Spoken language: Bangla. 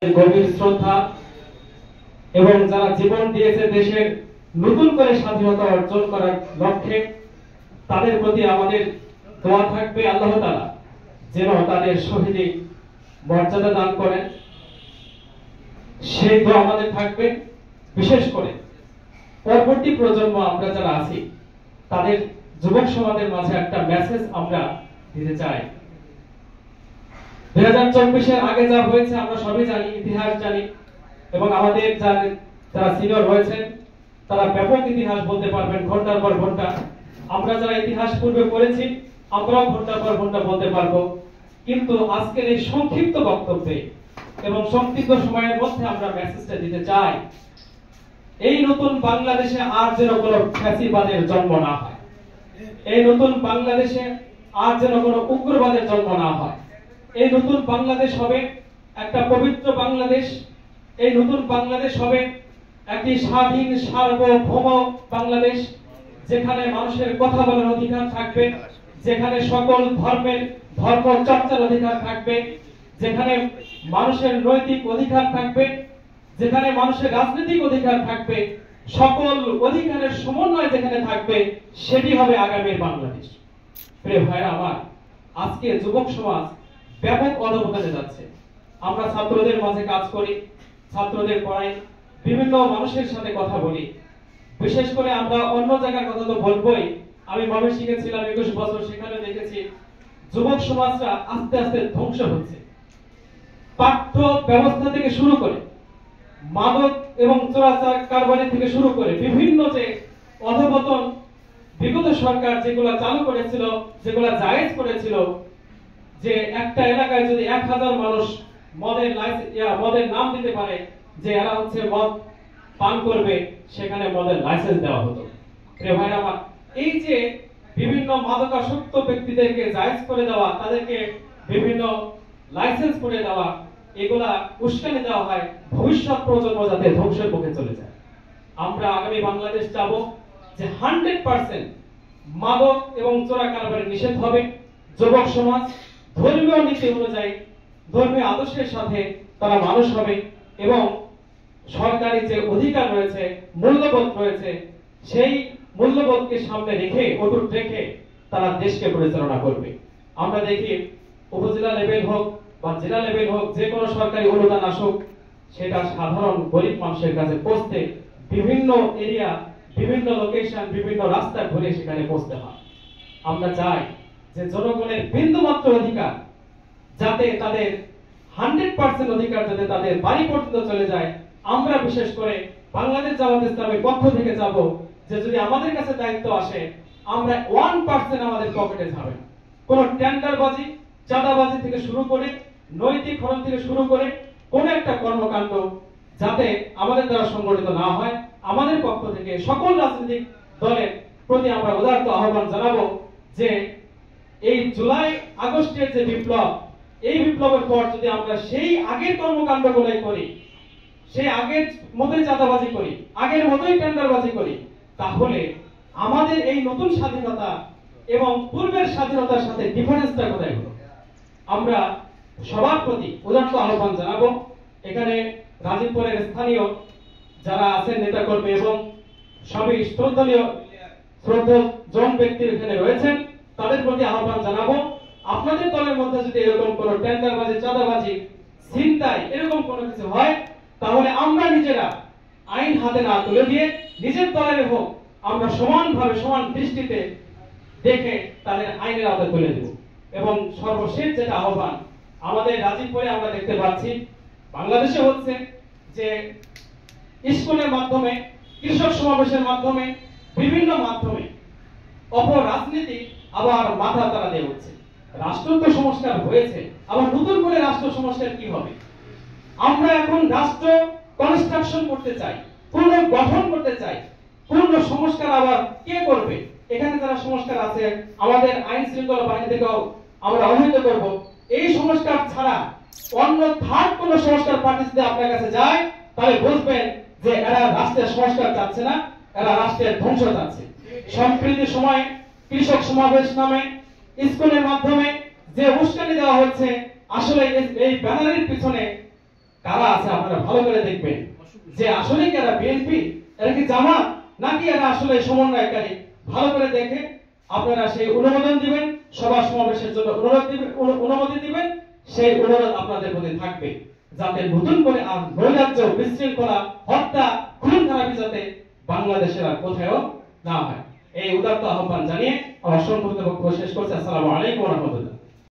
গভীর শ্রদ্ধা এবং যারা জীবন দিয়েছে দেশের নতুন করে স্বাধীনতা অর্জন করার লক্ষ্যে, তাদের প্রতি আমাদের দোয়া থাকবে আল্লাহ তাআলা যেন তাদের শহীদী মর্যাদা দান করেন। সেই দোয়া আমাদের থাকবে। বিশেষ করে পরবর্তী প্রজন্ম আমরা যারা আছি তাদের যুবক সমাজের মাঝে একটা মেসেজ আমরা দিতে চাই। 2024-এর আগে যা হয়েছে আমরা সবাই জানি, ইতিহাস জানি, এবং আমাদের যারা সিনিয়র রয়েছেন তারা ব্যাপক ইতিহাস বলতে পারবেন ঘন্টার পর ঘন্টা। আমরা যারা ইতিহাস পূর্বে পড়েছি আমরাও ঘন্টার পর ঘন্টা বলতে পারবো, কিন্তু আজকের এই সংক্ষিপ্ত বক্তব্যে এবং সংক্ষিপ্ত সময়ের মধ্যে আমরা মেসেজটা দিতে চাই, এই নতুন বাংলাদেশে আর যেন কোনো ফ্যাসিবাদের জন্ম না হয়, এই নতুন বাংলাদেশে আর যেন কোনো উগ্রবাদের জন্ম না হয়। এই নতুন বাংলাদেশ হবে একটা পবিত্র বাংলাদেশ। এই নতুন বাংলাদেশ হবে একটি স্বাধীন সার্বভৌম বাংলাদেশ, যেখানে মানুষের কথা বলার অধিকার থাকবে, যেখানে সকল ধর্মের ধর্ম চর্চার অধিকার থাকবে, যেখানে মানুষের নৈতিক অধিকার থাকবে, যেখানে মানুষের রাজনৈতিক অধিকার থাকবে, সকল অধিকারের সমন্বয় যেখানে থাকবে, সেটি হবে আগামীর বাংলাদেশ। প্রিয় ভাইরা আমার, আজকে যুবক সমাজ ব্যাপক অধঃপতনে যাচ্ছে। আমরা ছাত্রদের মাঝে কাজ করি, ছাত্রদের পড়াই, বিভিন্ন মানুষের সাথে কথা বলি। বিশেষ করে আমরা অন্য জায়গার কথা তো বলবোই। আমি ময়মনসিংহে ছিলাম 21 বছর, সেখানে দেখেছি যুবক সমাজটা আস্তে আস্তে ধ্বংস হচ্ছে। পাঠ্য ব্যবস্থা থেকে শুরু করে মাদক এবং চোরাচার কারবারি থেকে শুরু করে বিভিন্ন যে অধঃপতন বিগত সরকার যেগুলো চালু করেছিল, যেগুলো জায়েজ করেছিল, যে একটা এলাকায় যদি 1000 মানুষ মদের নাম দিতে পারে যে এরা হচ্ছে মদ পান করবে, সেখানে মদের লাইসেন্স দেওয়া হতো। প্রিয় ভাইরা আমার, এই যে বিভিন্ন মাদকাসক্ত ব্যক্তিদেরকে জায়েজ করে দেওয়া, তাদেরকে বিভিন্ন লাইসেন্স করে দেওয়া, এগুলা উস্কানি দেওয়া হয় ভবিষ্যৎ প্রজন্ম যাতে ধ্বংসের পথে চলে যায়। আমরা আগামী বাংলাদেশ চাবো যে 100% মাদক এবং চোরা কারবারি নিষেধ হবে। যুবক সমাজ ধর্মীয় নীতি অনুযায়ী, ধর্মীয় আদর্শের সাথে তারা মানুষ হবে এবং সরকারি যে অধিকার রয়েছে, মূল্যবোধ রয়েছে, সেই মূল্যবোধকে সামনে রেখে, অটুট রেখে তারা দেশকে পরিচালনা করবে। আমরা দেখি উপজেলা লেভেল হোক বা জেলা লেভেল হোক, যে কোনো সরকারি অনুদান আসুক, সেটা সাধারণ গরিব মানুষের কাছে পৌঁছতে বিভিন্ন এরিয়া, বিভিন্ন লোকেশন, বিভিন্ন রাস্তা ঘুরে সেখানে পৌঁছতে হয়। আমরা চাই যে জনগণের বিন্দুমাত্র অধিকার যাতে তাদের 100% অধিকার যাতে তাদের বাড়ি পর্যন্ত চলে যায়। আমরা বিশেষ করে বাংলাদেশ জামাত ইসলামের পক্ষ থেকে যাব যে যদি আমাদের কাছে দায়িত্ব আসে, আমরা 1% আমাদের পকেটে যাবে না। কোন টেন্ডারবাজি, চাঁদাবাজি থেকে শুরু করে নৈতিক হরণ থেকে শুরু করে কোন একটা কর্মকাণ্ড যাতে আমাদের দ্বারা সংগঠিত না হয়। আমাদের পক্ষ থেকে সকল রাজনৈতিক দলের প্রতি আমরা উদারত আহ্বান জানাবো যে এই জুলাই আগস্টের যে বিপ্লব, এই বিপ্লবের পর যদি আমরা সেই আগের কর্মকাণ্ডগুলোই করি, সেই আগের মতোই চাঁদাবাজি করি, আগের মতোই টেন্ডারবাজি করি, তাহলে আমাদের এই নতুন স্বাধীনতা এবং পূর্বের স্বাধীনতার সাথে ডিফারেন্সটা কোথায় হলো? আমরা সবার প্রতি উদারত আহ্বান জানাবো। এখানে রাজীবপুরের স্থানীয় যারা আছেন নেতাকর্মী এবং সবই শ্রদ্ধেয় ব্যক্তি এখানে রয়েছেন, তাদের প্রতি আহ্বান জানাবো, আপনাদের দলের মধ্যে যদি এরকম কোনো টেন্ডারবাজি, চাঁদাবাজি, ছিনতাই এরকম কোনো কিছু হয়, তাহলে আমরা নিজেরা আইন হাতে না তুলে দিয়ে নিজের দলের হোক আমরা সমানভাবে, সমান দৃষ্টিতে দেখে তাদের আইনের আওতায় তুলে দেব। এবং সর্বশেষ যেটা আহ্বান, আমাদের রাজীবপুরে আমরা দেখতে পাচ্ছি, বাংলাদেশে হচ্ছে যে স্কুলের মাধ্যমে, কৃষক সমাবেশের মাধ্যমে, বিভিন্ন মাধ্যমে অপরাজনীতি আবার মাথা তারা দিয়ে উঠছে। রাষ্ট্র তো সংস্কার হয়েছে, আবার নতুন করে রাষ্ট্র সংস্কার কি হবে? আমরা এখন রাষ্ট্র কনস্ট্রাকশন করতে চাই, পূর্ণ গঠন করতে চাই। পূর্ণ সংস্কার আবার কে করবে? এখানে যারা সংস্কার আছে, আমাদের আইন শৃঙ্খলা বাহিনী থেকেও আমরা অবহিত করব, এই সংস্কার ছাড়া অন্য থার্ড কোন সংস্কার পার্টি যদি আপনার কাছে যায়, তাহলে বুঝবেন যে এরা রাষ্ট্রের সংস্কার চাচ্ছে না, এরা রাষ্ট্রের ধ্বংস চাচ্ছে। সম্প্রীতির সময় কৃষক সমাবেশ নামে স্কুলের মাধ্যমে যে উস্কানি দেওয়া হচ্ছে, আসলে এই ব্যানারের পিছনে কারা আপনারা ভালো করে দেখবেন যে আসলে কি এরা বিএনপি, এরা কি জামাত, নাকি এরা আসলে সমন্বয়কারী। ভালো করে দেখে আপনারা সেই অনুমোদন দিবেন, সভা সমাবেশের জন্য অনুমতি দিবেন। সেই অনুরোধ আপনাদের প্রতি থাকবে, যাতে নতুন করে আর নৈরাজ্য, বিশৃঙ্খলা, হত্যা, খুন খারাপি যাতে বাংলাদেশের আর কোথাও না হয়। এই উদাত্ত আহ্বান জানিয়ে আমার সংক্ষিপ্ত বক্তব্য শেষ করছি। আসসালামু আলাইকুম ওয়া রাহমাতুল্লাহ।